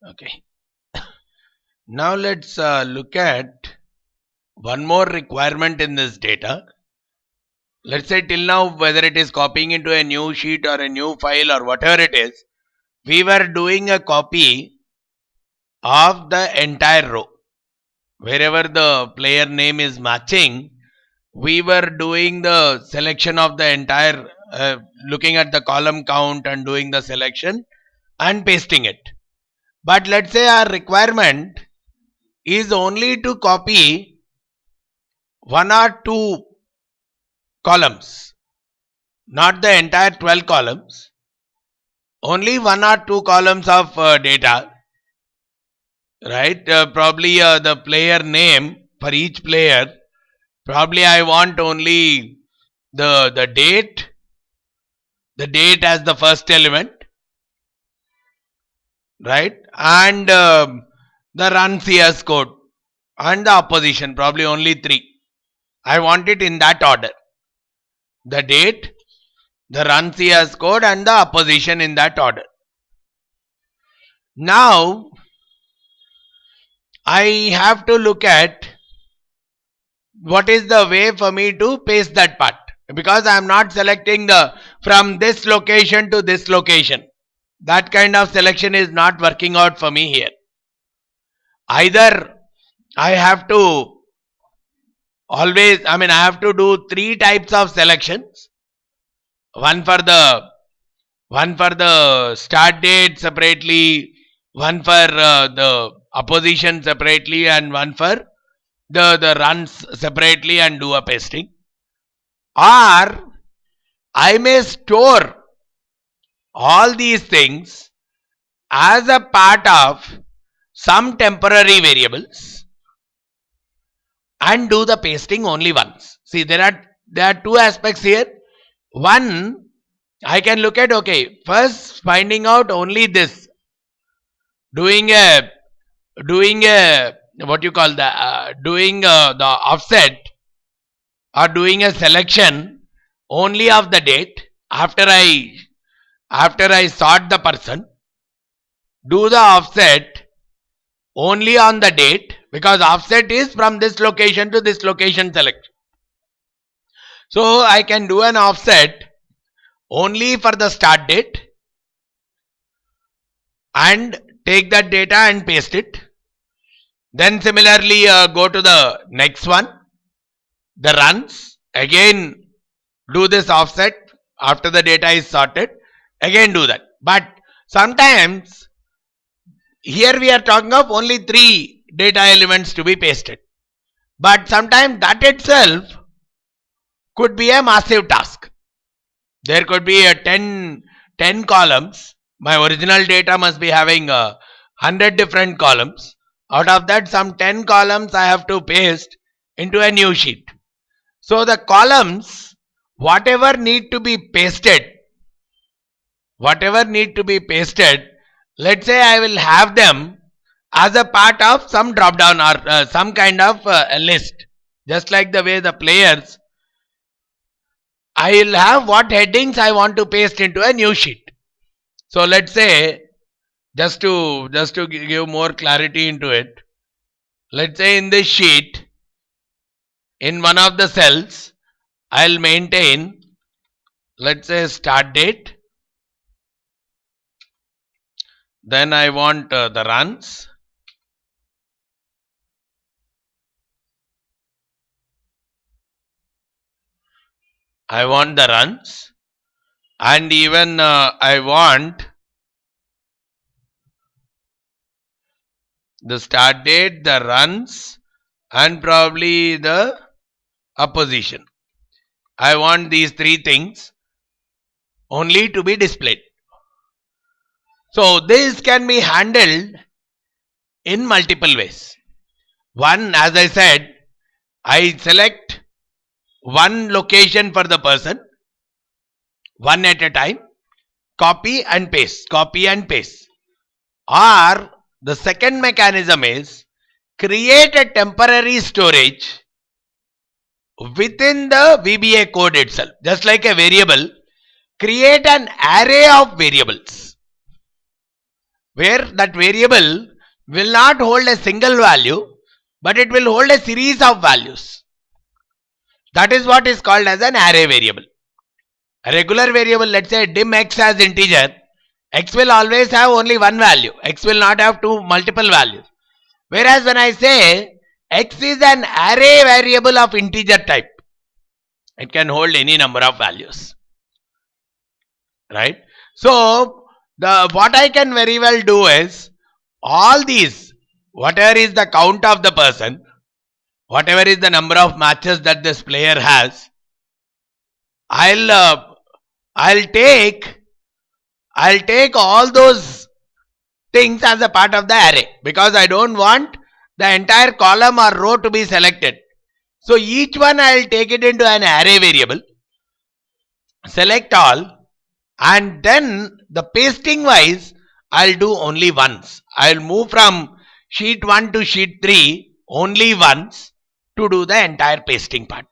Okay. Now let's look at one more requirement in this data. Let's say till now, whether it is copying into a new sheet or a new file or whatever it is, we were doing a copy of the entire row. Wherever the player name is matching, we were doing the selection of the entire, looking at the column count and doing the selection and pasting it. But let's say our requirement is only to copy one or two columns, not the entire 12 columns, only one or two columns of data, right? Probably the player name for each player, probably I want only the date as the first element, right? And the run CS code and the opposition, probably only 3. I want it in that order. The date, the run CS code and the opposition in that order. Now I have to look at what is the way for me to paste that part, because I am not selecting the from this location to this location. That kind of selection is not working out for me here. Either I have to always, I have to do 3 types of selections. One for the start date separately, one for the opposition separately, and one for the runs separately, and do a pasting. Or I may store all these things as a part of some temporary variables and do the pasting only once. See, there are 2 aspects here. One, I can look at, okay, first finding out only this, doing a what you call the doing the offset or doing a selection only of the date after I sort the person, do the offset only on the date, because offset is from this location to this location select. So I can do an offset only for the start date and take that data and paste it. Then similarly go to the next one, the runs, again do this offset after the data is sorted, again do that. But sometimes here we are talking of only 3 data elements to be pasted, but sometimes that itself could be a massive task. There could be a 10 columns. My original data must be having 100 different columns. Out of that, some 10 columns I have to paste into a new sheet. So the columns, whatever need to be pasted, let's say I will have them as a part of some drop down or some kind of a list. Just like the way the players, I will have what headings I want to paste into a new sheet. So let's say, just to give more clarity into it, let's say in this sheet, in one of the cells, I'll maintain, let's say, start date. Then I want the runs. I want the runs, and even I want the start date, the runs, and probably the opposition. I want these 3 things only to be displayed. So this can be handled in multiple ways. One, as I said, I select one location for the person, one at a time, copy and paste. Or the second mechanism is create a temporary storage within the VBA code itself. Just like a variable, create an array of variables. where that variable will not hold a single value, but it will hold a series of values. That is what is called as an array variable. A regular variable, let's say dim x as integer, x will always have only one value. X will not have two multiple values. Whereas when I say x is an array variable of integer type, it can hold any number of values. Right? So what I can very well do is all these, whatever is the count of the person, whatever is the number of matches that this player has, I'll take all those things as a part of the array, because I don't want the entire column or row to be selected. So each one I'll take it into an array variable, select all, and then the pasting wise I'll do only once. I'll move from sheet 1 to sheet 3 only once to do the entire pasting part.